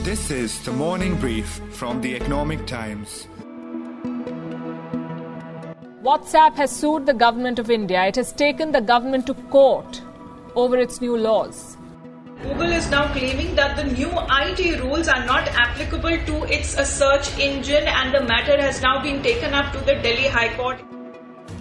This is the morning brief from the Economic Times. WhatsApp has sued the government of India. It has taken the government to court over its new laws. Google is now claiming that the new IT rules are not applicable to its search engine, and the matter has now been taken up to the Delhi High Court.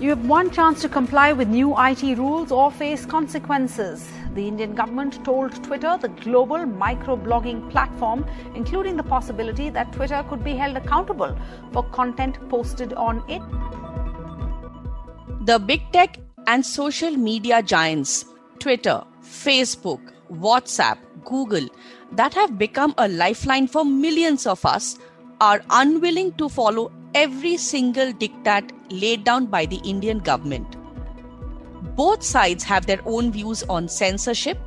You have one chance to comply with new IT rules or face consequences. The Indian government told Twitter, the global microblogging platform, including the possibility that Twitter could be held accountable for content posted on it. The big tech and social media giants, Twitter, Facebook, WhatsApp, Google, that have become a lifeline for millions of us, are unwilling to follow every single diktat laid down by the Indian government. Both sides have their own views on censorship,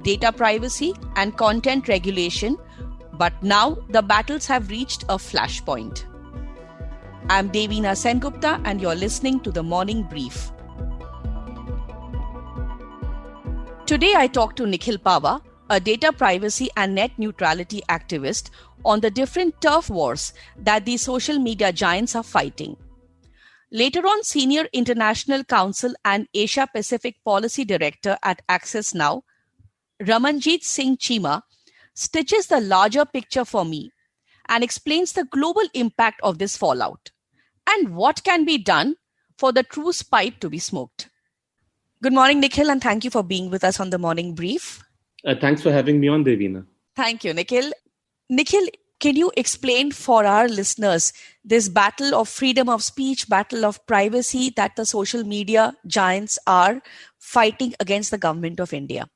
data privacy, and content regulation, but now the battles have reached a flashpoint. I'm Devina Sengupta, and you're listening to the Morning Brief. Today I talked to Nikhil Pava, a data privacy and net neutrality activist, on the different turf wars that these social media giants are fighting. Later on, Senior International Council and Asia Pacific Policy Director at Access Now, Ramanjeet Singh Chima, stitches the larger picture for me and explains the global impact of this fallout and what can be done for the truce pipe to be smoked. Good morning, Nikhil, and thank you for being with us on the Morning Brief. Thanks for having me on, Devina. Thank you, Nikhil. Nikhil, can you explain for our listeners this battle of freedom of speech, battle of privacy that the social media giants are fighting against the government of India?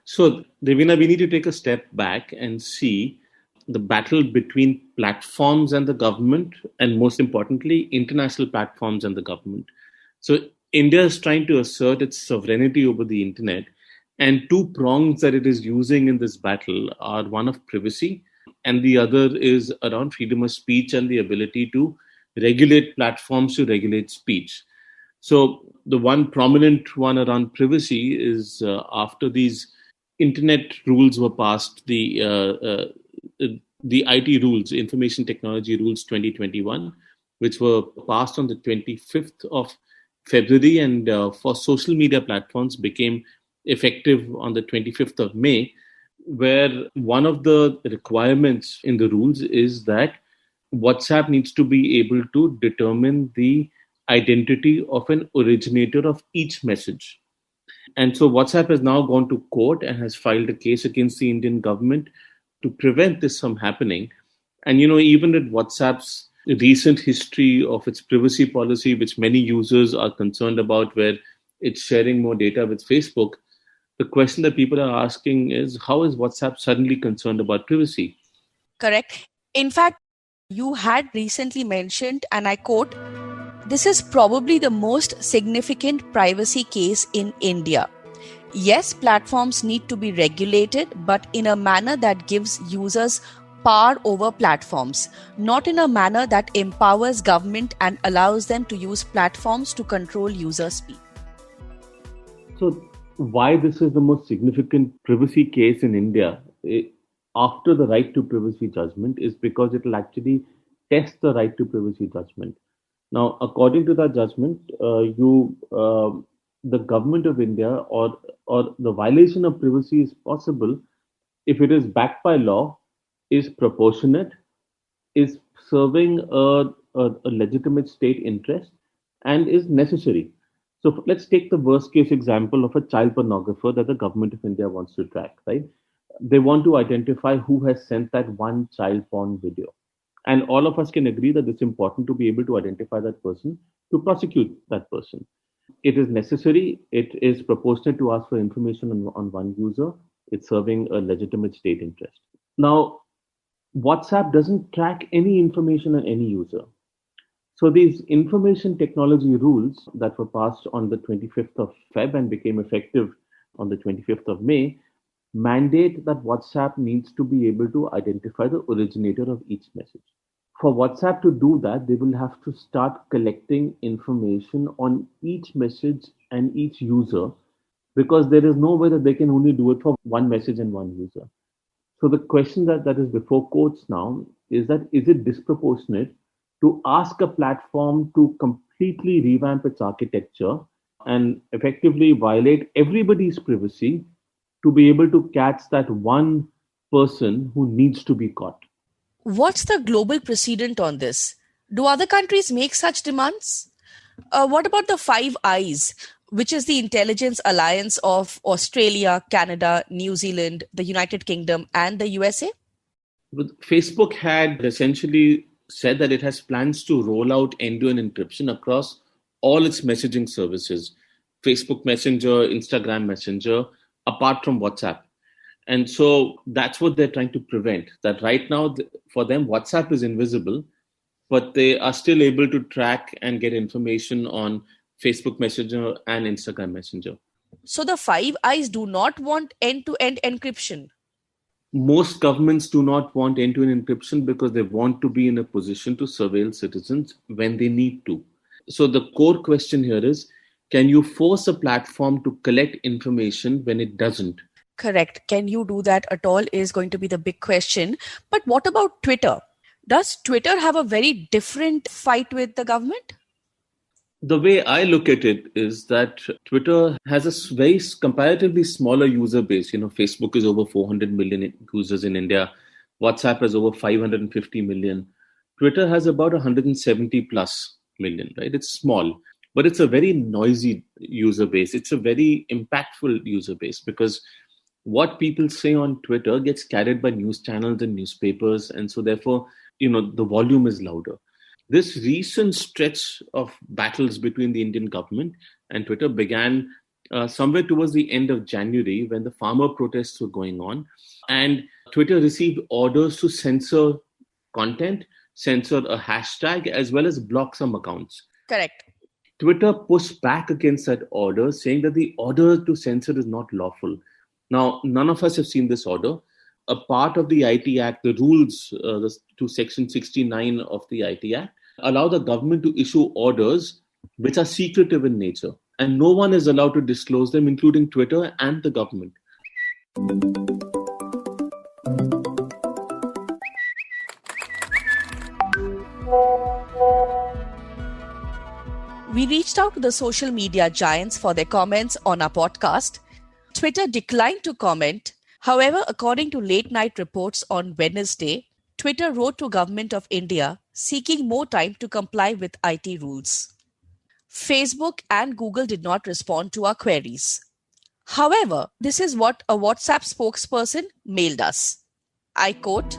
So, Devina, we need to take a step back and see the battle between platforms and the government, and most importantly, international platforms and the government. So, India is trying to assert its sovereignty over the internet, and two prongs that it is using in this battle are one of privacy, and the other is around freedom of speech and the ability to regulate platforms to regulate speech. So the one prominent one around privacy is after these internet rules were passed, the IT rules, Information Technology Rules 2021, which were passed on the 25th of February, and for social media platforms became effective on the 25th of May, where one of the requirements in the rules is that WhatsApp needs to be able to determine the identity of an originator of each message. And so WhatsApp has now gone to court and has filed a case against the Indian government to prevent this from happening. And, even at WhatsApp's recent history of its privacy policy, which many users are concerned about, where it's sharing more data with Facebook, the question that people are asking is, how is WhatsApp suddenly concerned about privacy? Correct. In fact, you had recently mentioned, and I quote, "This is probably the most significant privacy case in India. Yes, platforms need to be regulated, but in a manner that gives users power over platforms, not in a manner that empowers government and allows them to use platforms to control user speech." So, why this is the most significant privacy case in India after the right to privacy judgment is because it will actually test the right to privacy judgment. Now, according to that judgment, the government of India or the violation of privacy is possible if it is backed by law, is proportionate, is serving a legitimate state interest, and is necessary. So let's take the worst case example of a child pornographer that the government of India wants to track, right? They want to identify who has sent that one child porn video. And all of us can agree that it's important to be able to identify that person, to prosecute that person. It is necessary, it is proportionate to ask for information on one user, it's serving a legitimate state interest. Now, WhatsApp doesn't track any information on any user. So these information technology rules that were passed on the 25th of Feb and became effective on the 25th of May mandate that WhatsApp needs to be able to identify the originator of each message. For WhatsApp to do that, they will have to start collecting information on each message and each user, because there is no way that they can only do it for one message and one user. So the question that is before courts now is that is it disproportionate to ask a platform to completely revamp its architecture and effectively violate everybody's privacy to be able to catch that one person who needs to be caught? What's the global precedent on this? Do other countries make such demands? What about the Five Eyes, which is the intelligence alliance of Australia, Canada, New Zealand, the United Kingdom, and the USA? Facebook had essentially said that it has plans to roll out end-to-end encryption across all its messaging services, Facebook Messenger, Instagram Messenger, apart from WhatsApp. And so that's what they're trying to prevent. That right now, for them, WhatsApp is invisible, but they are still able to track and get information on Facebook Messenger and Instagram Messenger. So the Five Eyes do not want end-to-end encryption. Most governments do not want end-to-end encryption because they want to be in a position to surveil citizens when they need to. So the core question here is, can you force a platform to collect information when it doesn't? Correct. Can you do that at all is going to be the big question. But what about Twitter? Does Twitter have a very different fight with the government? The way I look at it is that Twitter has a very comparatively smaller user base. Facebook is over 400 million users in India. WhatsApp has over 550 million. Twitter has about 170 plus million, right? It's small, but it's a very noisy user base. It's a very impactful user base because what people say on Twitter gets carried by news channels and newspapers. And so therefore, the volume is louder. This recent stretch of battles between the Indian government and Twitter began somewhere towards the end of January when the farmer protests were going on. And Twitter received orders to censor content, censor a hashtag, as well as block some accounts. Correct. Twitter pushed back against that order, saying that the order to censor is not lawful. Now, none of us have seen this order. A part of the IT Act, the rules to Section 69 of the IT Act, allow the government to issue orders which are secretive in nature. And no one is allowed to disclose them, including Twitter and the government. We reached out to the social media giants for their comments on our podcast. Twitter declined to comment. However, according to late night reports on Wednesday, Twitter wrote to Government of India seeking more time to comply with IT rules. Facebook and Google did not respond to our queries. However, this is what a WhatsApp spokesperson mailed us. I quote,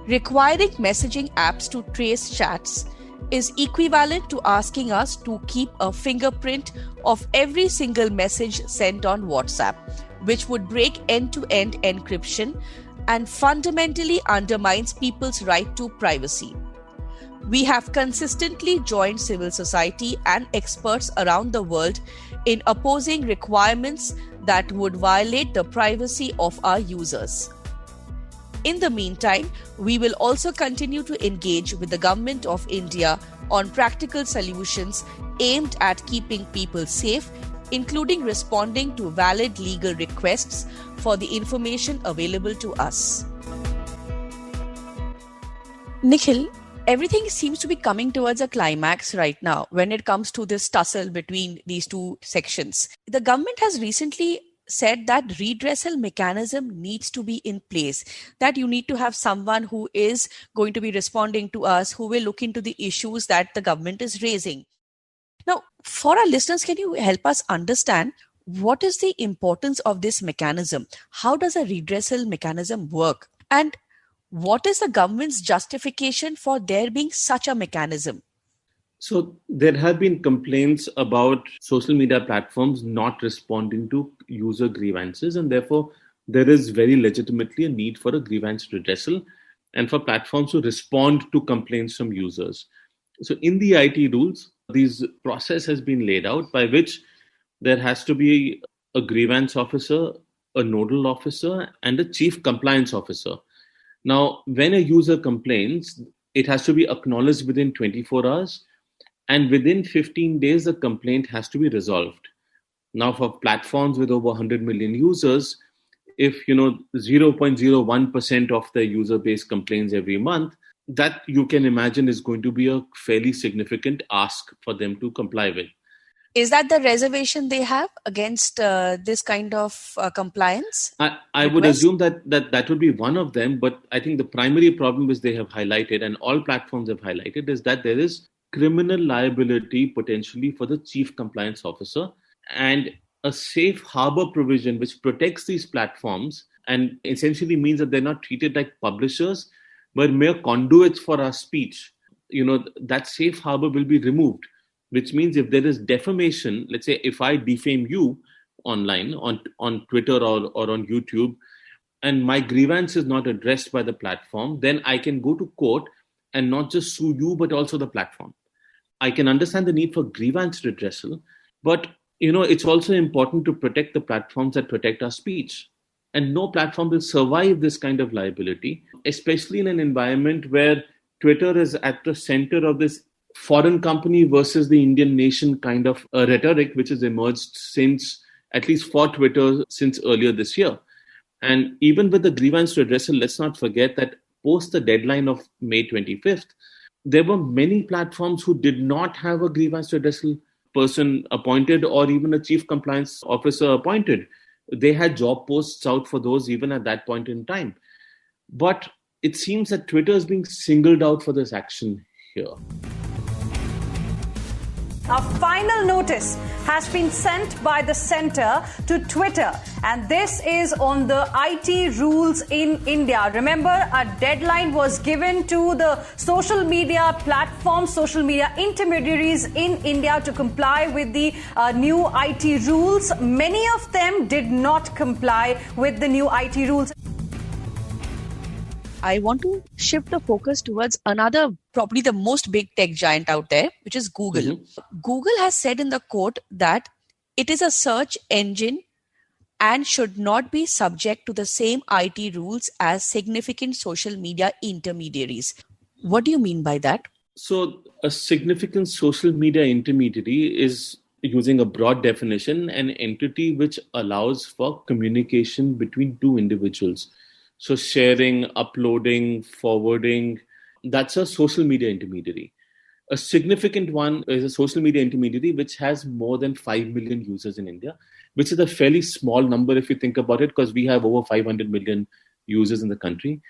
"Requiring messaging apps to trace chats is equivalent to asking us to keep a fingerprint of every single message sent on WhatsApp, which would break end-to-end encryption and fundamentally undermines people's right to privacy. We have consistently joined civil society and experts around the world in opposing requirements that would violate the privacy of our users. In the meantime, we will also continue to engage with the Government of India on practical solutions aimed at keeping people safe, including responding to valid legal requests for the information available to us." Nikhil, everything seems to be coming towards a climax right now when it comes to this tussle between these two sections. The government has recently said that redressal mechanism needs to be in place, that you need to have someone who is going to be responding to us, who will look into the issues that the government is raising. Now, for our listeners, can you help us understand what is the importance of this mechanism? How does a redressal mechanism work? And what is the government's justification for there being such a mechanism? So there have been complaints about social media platforms not responding to user grievances, and therefore there is very legitimately a need for a grievance redressal and for platforms to respond to complaints from users. So in the IT rules, this process has been laid out by which there has to be a grievance officer, a nodal officer, and a chief compliance officer. Now, when a user complains, it has to be acknowledged within 24 hours. And within 15 days, the complaint has to be resolved. Now, for platforms with over 100 million users, if 0.01% of the user base complains every month, that you can imagine is going to be a fairly significant ask for them to comply with. Is that the reservation they have against this kind of compliance? I would assume that would be one of them, but I think the primary problem which they have highlighted, and all platforms have highlighted, is that there is criminal liability potentially for the chief compliance officer, and a safe harbor provision which protects these platforms and essentially means that they're not treated like publishers, but mere conduits for our speech. That safe harbor will be removed, which means if there is defamation, let's say if I defame you online on Twitter or on YouTube, and my grievance is not addressed by the platform, then I can go to court and not just sue you, but also the platform. I can understand the need for grievance redressal, but it's also important to protect the platforms that protect our speech. And no platform will survive this kind of liability, especially in an environment where Twitter is at the center of this foreign company versus the Indian nation kind of rhetoric, which has emerged since, at least for Twitter, since earlier this year. And even with the grievance redressal, let's not forget that post the deadline of May 25th, there were many platforms who did not have a grievance redressal person appointed or even a chief compliance officer appointed. They had job posts out for those even at that point in time. But it seems that Twitter is being singled out for this action here. A final notice has been sent by the centre to Twitter, and this is on the IT rules in India. Remember, a deadline was given to the social media platforms, social media intermediaries in India to comply with the new IT rules. Many of them did not comply with the new IT rules. I want to shift the focus towards another, probably the most big tech giant out there, which is Google. Mm-hmm. Google has said in the court that it is a search engine and should not be subject to the same IT rules as significant social media intermediaries. What do you mean by that? So a significant social media intermediary is, using a broad definition, an entity which allows for communication between two individuals. So sharing, uploading, forwarding, that's a social media intermediary. A significant one is a social media intermediary which has more than 5 million users in India, which is a fairly small number if you think about it, because we have over 500 million users in the country.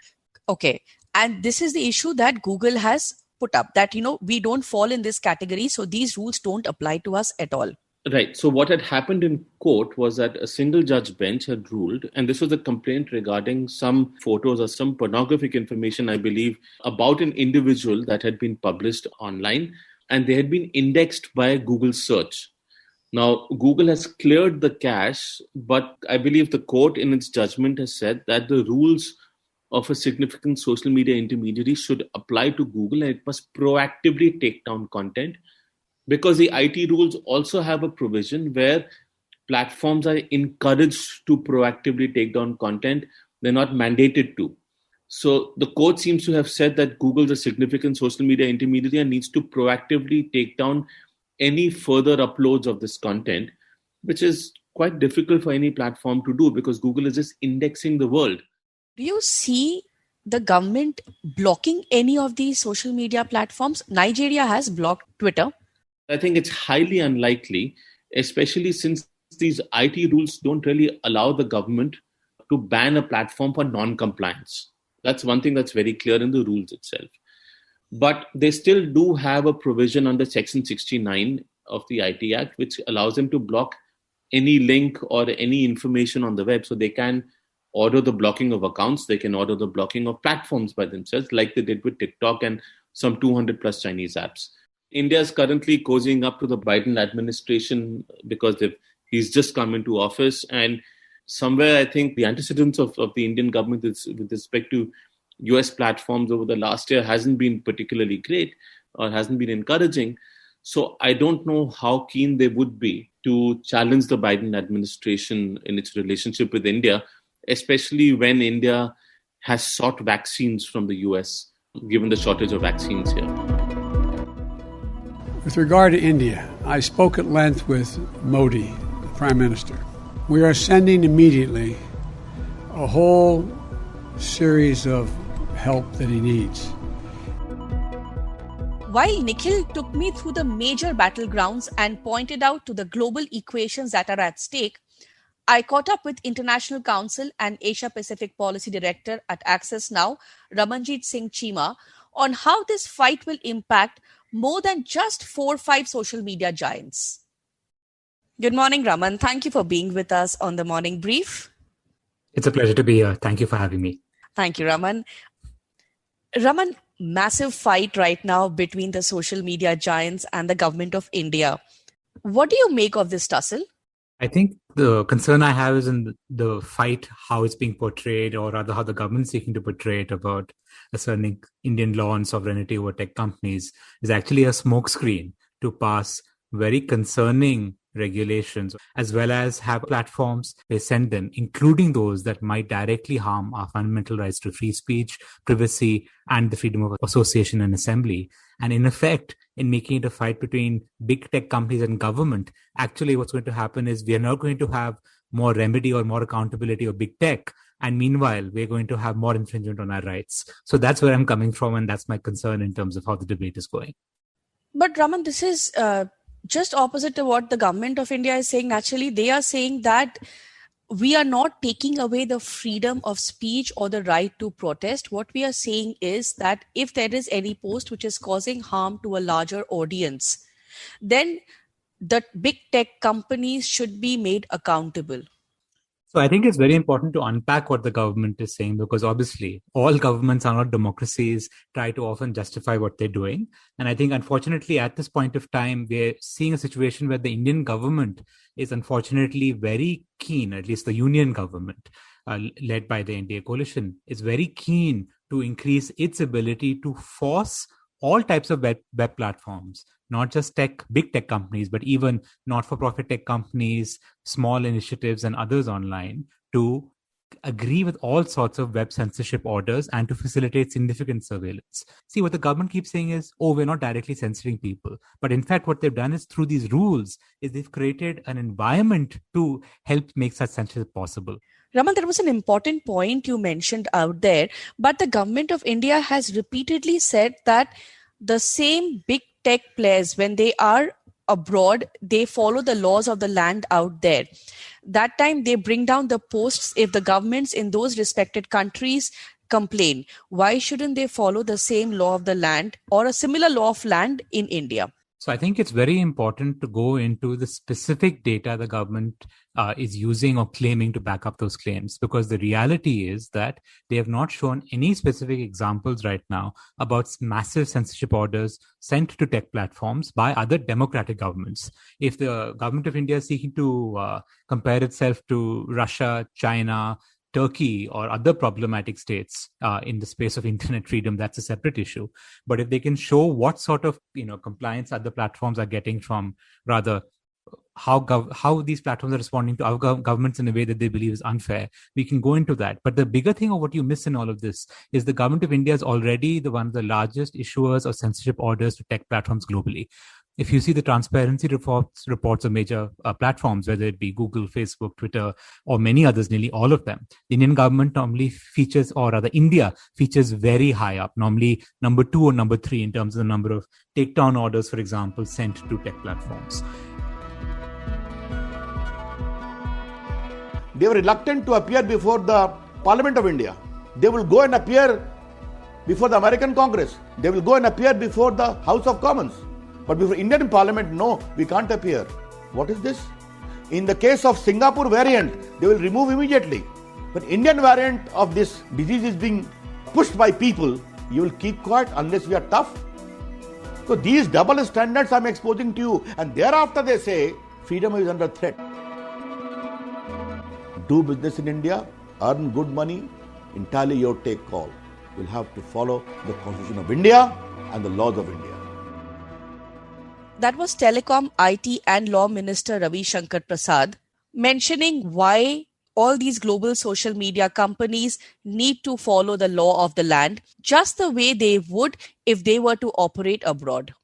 Okay. And this is the issue that Google has put up, that, we don't fall in this category, so these rules don't apply to us at all. Right. So what had happened in court was that a single judge bench had ruled, and this was a complaint regarding some photos or some pornographic information, I believe, about an individual that had been published online, and they had been indexed by Google search. Now, Google has cleared the cache, but I believe the court in its judgment has said that the rules of a significant social media intermediary should apply to Google, and it must proactively take down content. Because the IT rules also have a provision where platforms are encouraged to proactively take down content. They're not mandated to. So the court seems to have said that Google's a significant social media intermediary and needs to proactively take down any further uploads of this content, which is quite difficult for any platform to do because Google is just indexing the world. Do you see the government blocking any of these social media platforms? Nigeria has blocked Twitter. I think it's highly unlikely, especially since these IT rules don't really allow the government to ban a platform for non-compliance. That's one thing that's very clear in the rules itself. But they still do have a provision under Section 69 of the IT Act, which allows them to block any link or any information on the web. So they can order the blocking of accounts, they can order the blocking of platforms by themselves, like they did with TikTok and some 200 plus Chinese apps. India is currently cozying up to the Biden administration because he's just come into office. And somewhere I think the antecedents of the Indian government with respect to US platforms over the last year hasn't been particularly great or hasn't been encouraging. So I don't know how keen they would be to challenge the Biden administration in its relationship with India, especially when India has sought vaccines from the US, given the shortage of vaccines here. With regard to India, I spoke at length with Modi, the Prime Minister. We are sending immediately a whole series of help that he needs. While Nikhil took me through the major battlegrounds and pointed out to the global equations that are at stake, I caught up with International Council and Asia Pacific Policy Director at Access Now, Ramanjeet Singh Cheema, on how this fight will impact more than just 4 or 5 social media giants. Good morning, Raman. Thank you for being with us on the Morning Brief. It's a pleasure to be here. Thank you for having me. Thank you, Raman. Raman, massive fight right now between the social media giants and the government of India. What do you make of this tussle? I think the concern I have is in the fight, how it's being portrayed, or rather how the government is seeking to portray it about asserting Indian law and sovereignty over tech companies is actually a smokescreen to pass very concerning regulations, as well as have platforms they send them, including those that might directly harm our fundamental rights to free speech, privacy, and the freedom of association and assembly. And in effect, in making it a fight between big tech companies and government, actually what's going to happen is we are not going to have more remedy or more accountability of big tech. And meanwhile, we're going to have more infringement on our rights. So that's where I'm coming from. And that's my concern in terms of how the debate is going. But Raman, this is just opposite to what the government of India is saying. Naturally, they are saying that we are not taking away the freedom of speech or the right to protest. What we are saying is that if there is any post which is causing harm to a larger audience, then the big tech companies should be made accountable. So I think it's very important to unpack what the government is saying, because obviously all governments are not democracies, try to often justify what they're doing. And I think unfortunately at this point of time, we're seeing a situation where the Indian government is unfortunately very keen, at least the union government led by the NDA coalition, is very keen to increase its ability to force all types of web platforms, not just big tech companies, but even not-for-profit tech companies, small initiatives and others online, to agree with all sorts of web censorship orders and to facilitate significant surveillance. See, what the government keeps saying is, we're not directly censoring people. But in fact, what they've done is through these rules is they've created an environment to help make such censorship possible. Raman, there was an important point you mentioned out there, but the government of India has repeatedly said that the same big tech players, when they are abroad, they follow the laws of the land out there. That time they bring down the posts if the governments in those respected countries complain. Why shouldn't they follow the same law of the land or a similar law of land in India? So I think it's very important to go into the specific data the government is using or claiming to back up those claims, because the reality is that they have not shown any specific examples right now about massive censorship orders sent to tech platforms by other democratic governments. If the government of India is seeking to compare itself to Russia, China, Turkey, or other problematic states in the space of internet freedom, that's a separate issue. But if they can show what sort of compliance other platforms are getting from, rather how these platforms are responding to our governments in a way that they believe is unfair, we can go into that. But the bigger thing, or what you miss in all of this, is the government of India is already one of the largest issuers of censorship orders to tech platforms globally. If you see the transparency reports of major platforms, whether it be Google, Facebook, Twitter, or many others, nearly all of them, the Indian government normally features, or rather India features very high up, normally number 2 or number 3 in terms of the number of takedown orders, for example, sent to tech platforms. They were reluctant to appear before the Parliament of India. They will go and appear before the American Congress. They will go and appear before the House of Commons. But before Indian Parliament, no, we can't appear. What is this? In the case of Singapore variant, they will remove immediately. But Indian variant of this disease is being pushed by people. You will keep quiet unless we are tough. So these double standards I'm exposing to you, and thereafter they say freedom is under threat. Do business in India, earn good money, entirely your take call. You'll have to follow the Constitution of India and the laws of India. That was Telecom, IT and Law Minister Ravi Shankar Prasad mentioning why all these global social media companies need to follow the law of the land just the way they would if they were to operate abroad.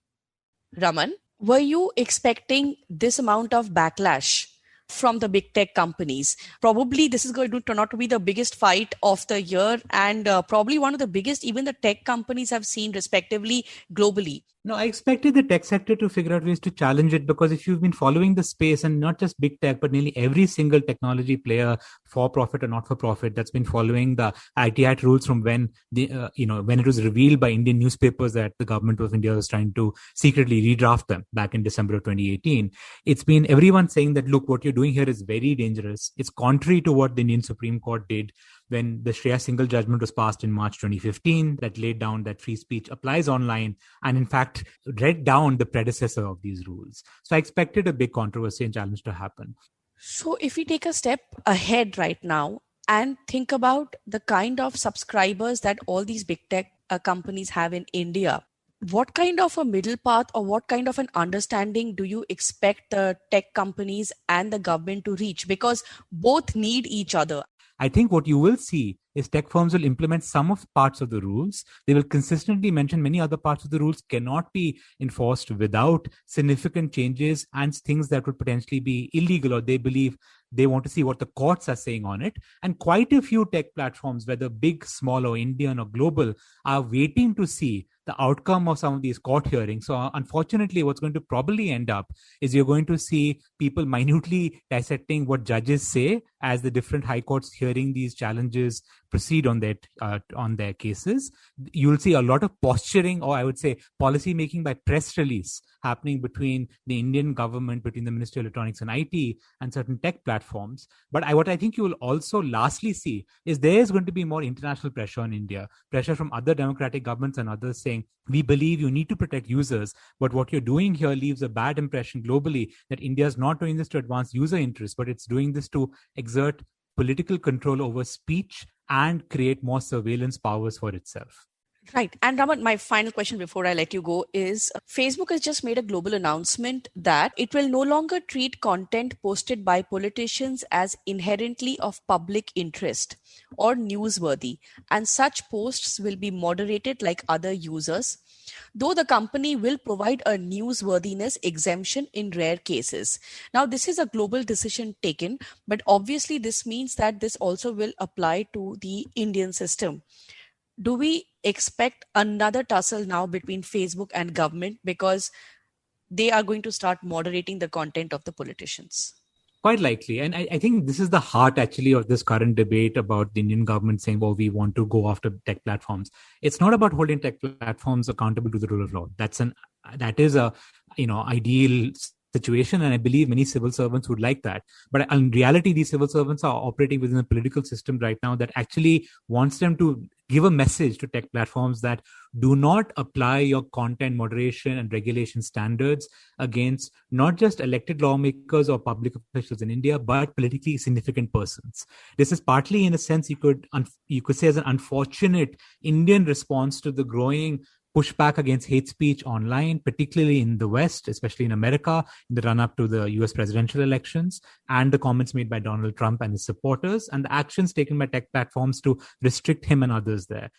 Raman, were you expecting this amount of backlash from the big tech companies. Probably this is going to turn out to be the biggest fight of the year, and probably one of the biggest even the tech companies have seen respectively globally. No, I expected the tech sector to figure out ways to challenge it, because if you've been following the space, and not just big tech, but nearly every single technology player, for profit or not for profit, that's been following the IT Act rules from when when it was revealed by Indian newspapers that the government of India was trying to secretly redraft them back in December of 2018. It's been everyone saying that, look, what you're doing here is very dangerous. It's contrary to what the Indian Supreme Court did when the Shreya Singhal judgment was passed in March 2015 that laid down that free speech applies online, and in fact read down the predecessor of these rules. So I expected a big controversy and challenge to happen. So if we take a step ahead right now and think about the kind of subscribers that all these big tech companies have in India, what kind of a middle path or what kind of an understanding do you expect the tech companies and the government to reach? Because both need each other. I think what you will see is tech firms will implement some of parts of the rules. They will consistently mention many other parts of the rules cannot be enforced without significant changes and things that would potentially be illegal, or they believe they want to see what the courts are saying on it. And quite a few tech platforms, whether big, small, or Indian or global, are waiting to see the outcome of some of these court hearings. So unfortunately, what's going to probably end up is you're going to see people minutely dissecting what judges say as the different high courts hearing these challenges proceed on their cases. You'll see a lot of posturing, or I would say policy making by press release, happening between the Indian government, between the Ministry of Electronics and IT and certain tech platforms. But what I think you will also lastly see is there is going to be more international pressure on India, pressure from other democratic governments and others saying, we believe you need to protect users, but what you're doing here leaves a bad impression globally that India is not doing this to advance user interests, but it's doing this to exert political control over speech and create more surveillance powers for itself. Right. And Raman, my final question before I let you go is, Facebook has just made a global announcement that it will no longer treat content posted by politicians as inherently of public interest or newsworthy, and such posts will be moderated like other users, though the company will provide a newsworthiness exemption in rare cases. Now, this is a global decision taken, but obviously this means that this also will apply to the Indian system. Do we expect another tussle now between Facebook and government because they are going to start moderating the content of the politicians? Quite likely. And I think this is the heart actually of this current debate about the Indian government saying, well, we want to go after tech platforms. It's not about holding tech platforms accountable to the rule of law. That is a ideal situation, and I believe many civil servants would like that. But in reality, these civil servants are operating within a political system right now that actually wants them to give a message to tech platforms that do not apply your content moderation and regulation standards against not just elected lawmakers or public officials in India, but politically significant persons. This is partly, in a sense, you could say, as an unfortunate Indian response to the growing pushback against hate speech online, particularly in the West, especially in America, in the run-up to the US presidential elections, and the comments made by Donald Trump and his supporters, and the actions taken by tech platforms to restrict him and others there.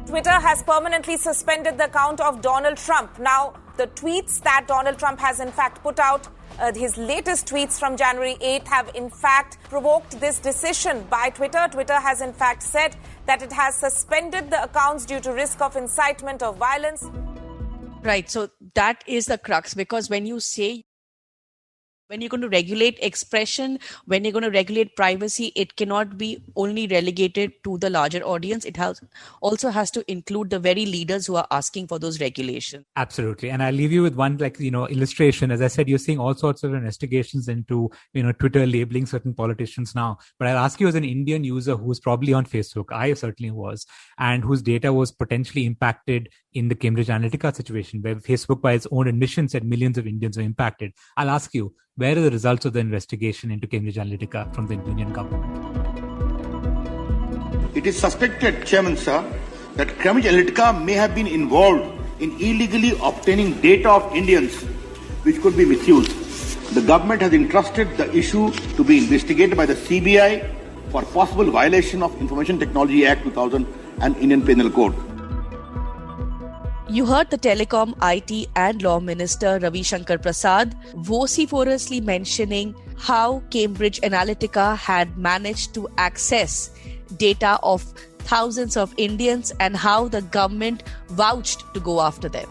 Twitter has permanently suspended the account of Donald Trump. Now, the tweets that Donald Trump has in fact put out, his latest tweets from January 8th have in fact provoked this decision by Twitter. Twitter has in fact said that it has suspended the accounts due to risk of incitement of violence. Right. So that is the crux, because when you're going to regulate expression, when you're going to regulate privacy, it cannot be only relegated to the larger audience. It also has to include the very leaders who are asking for those regulations. Absolutely. And I'll leave you with one illustration. As I said, you're seeing all sorts of investigations into Twitter labeling certain politicians now. But I'll ask you, as an Indian user who's probably on Facebook, I certainly was, and whose data was potentially impacted in the Cambridge Analytica situation, where Facebook, by its own admission, said millions of Indians were impacted. I'll ask you, where are the results of the investigation into Cambridge Analytica from the Indian government? It is suspected, Chairman Sir, that Cambridge Analytica may have been involved in illegally obtaining data of Indians which could be misused. The government has entrusted the issue to be investigated by the CBI for possible violation of Information Technology Act 2000 and Indian Penal Code. You heard the Telecom, IT and Law Minister Ravi Shankar Prasad vociferously mentioning how Cambridge Analytica had managed to access data of thousands of Indians and how the government vouched to go after them.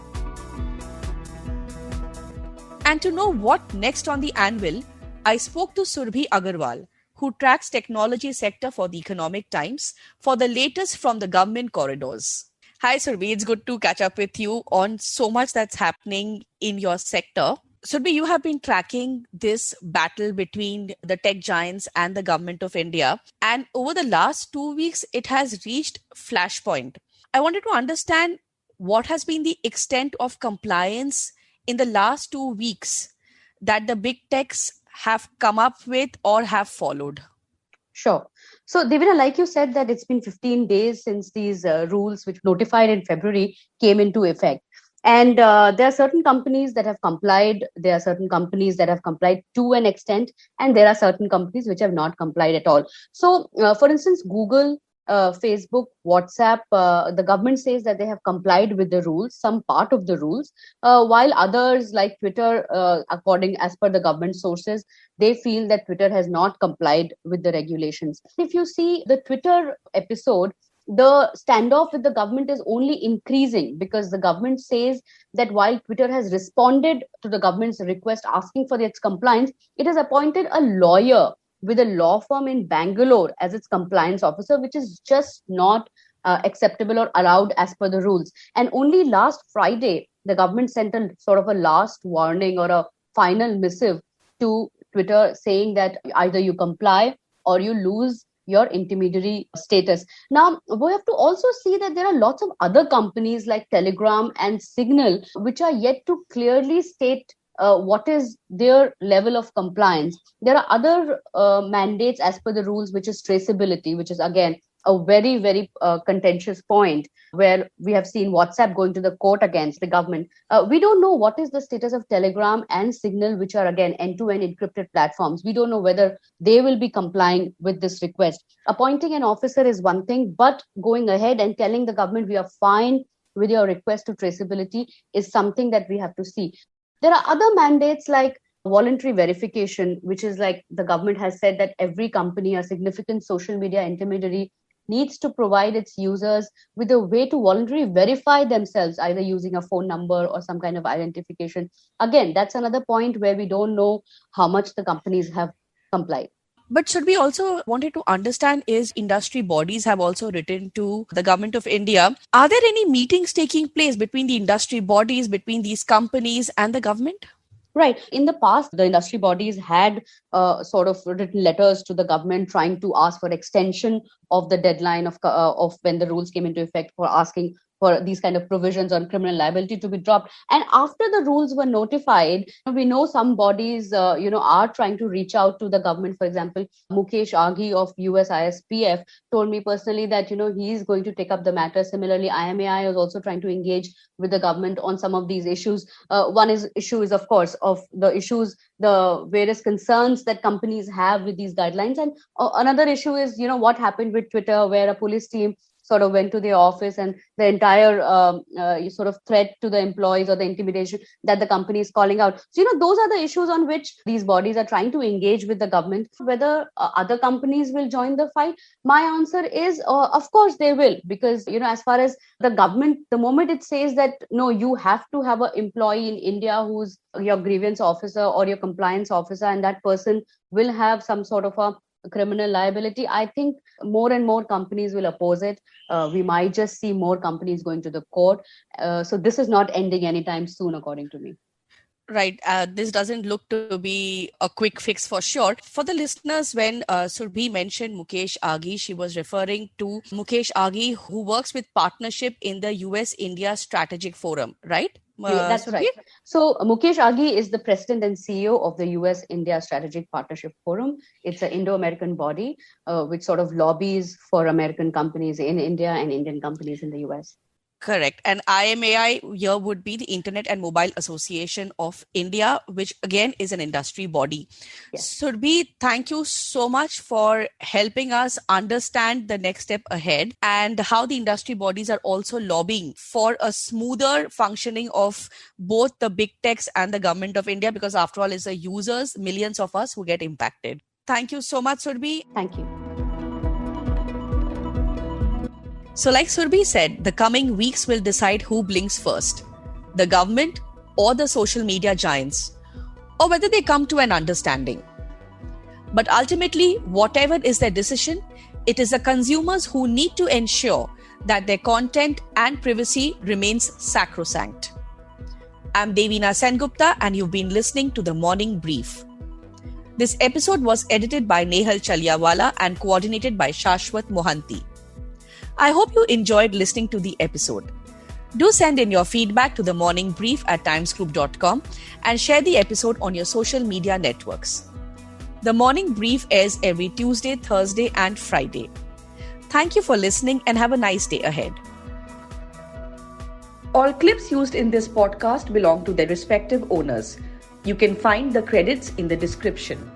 And to know what next on the anvil, I spoke to Surbhi Agarwal, who tracks technology sector for the Economic Times, for the latest from the government corridors. Hi Surbhi, it's good to catch up with you on so much that's happening in your sector. Surbhi, you have been tracking this battle between the tech giants and the government of India. And over the last 2 weeks, it has reached flashpoint. I wanted to understand what has been the extent of compliance in the last 2 weeks that the big techs have come up with or have followed. Sure. So, Devina, like you said, that it's been 15 days since these rules, which notified in February, came into effect. And there are certain companies that have complied. There are certain companies that have complied to an extent. And there are certain companies which have not complied at all. So, for instance, Google, Facebook, WhatsApp, the government says that they have complied with the rules, some part of the rules, while others like Twitter, as per the government sources, they feel that Twitter has not complied with the regulations. If you see the Twitter episode, the standoff with the government is only increasing because the government says that while Twitter has responded to the government's request asking for its compliance, it has appointed a lawyer with a law firm in Bangalore as its compliance officer, which is just not acceptable or allowed as per the rules. And only last Friday, the government sent a sort of a last warning or a final missive to Twitter saying that either you comply or you lose your intermediary status. Now, we have to also see that there are lots of other companies like Telegram and Signal, which are yet to clearly state what is their level of compliance. There are other mandates as per the rules, which is traceability, which is again a very, very contentious point where we have seen WhatsApp going to the court against the government. We don't know what is the status of Telegram and Signal, which are again end-to-end encrypted platforms. We don't know whether they will be complying with this request. Appointing an officer is one thing, but going ahead and telling the government we are fine with your request to traceability is something that we have to see. There are other mandates like voluntary verification, which is like the government has said that every company or significant social media intermediary needs to provide its users with a way to voluntarily verify themselves, either using a phone number or some kind of identification. Again, that's another point where we don't know how much the companies have complied. But should we also wanted to understand is industry bodies have also written to the government of India. Are there any meetings taking place between the industry bodies, between these companies and the government? Right. In the past, the industry bodies had sort of written letters to the government trying to ask for extension of the deadline of when the rules came into effect, for asking for these kind of provisions on criminal liability to be dropped. And after the rules were notified, we know some bodies, are trying to reach out to the government. For example, Mukesh Aghi of US ISPF told me personally that, he is going to take up the matter. Similarly, IMAI is also trying to engage with the government on some of these issues. One issue is, of course, of the issues, the various concerns that companies have with these guidelines. And another issue is, what happened with Twitter, where a police team sort of went to the office and the entire sort of threat to the employees or the intimidation that the company is calling out. So, those are the issues on which these bodies are trying to engage with the government. Whether other companies will join the fight, my answer is, of course they will, because, as far as the government, the moment it says that, no, you have to have an employee in India who's your grievance officer or your compliance officer, and that person will have some sort of a criminal liability, I think more and more companies will oppose it. We might just see more companies going to the court. So this is not ending anytime soon, according to me. Right. This doesn't look to be a quick fix for sure. For the listeners, when Surbhi mentioned Mukesh Aghi, she was referring to Mukesh Aghi, who works with partnership in the US-India Strategic Forum, right? That's right. So Mukesh Aghi is the president and CEO of the US-India Strategic Partnership Forum. It's an Indo-American body which sort of lobbies for American companies in India and Indian companies in the US. Correct. And IMAI here would be the Internet and Mobile Association of India, which again is an industry body. Yes. Surbhi, thank you so much for helping us understand the next step ahead and how the industry bodies are also lobbying for a smoother functioning of both the big techs and the government of India, because after all, it's the users, millions of us who get impacted. Thank you so much, Surbhi. Thank you. So like Surbhi said, the coming weeks will decide who blinks first, the government or the social media giants, or whether they come to an understanding. But ultimately, whatever is their decision, it is the consumers who need to ensure that their content and privacy remains sacrosanct. I'm Devina Sengupta and you've been listening to The Morning Brief. This episode was edited by Nehal Chaliawala and coordinated by Shashwat Mohanty. I hope you enjoyed listening to the episode. Do send in your feedback to The Morning Brief at timesgroup.com and share the episode on your social media networks. The Morning Brief airs every Tuesday, Thursday, and Friday. Thank you for listening and have a nice day ahead. All clips used in this podcast belong to their respective owners. You can find the credits in the description.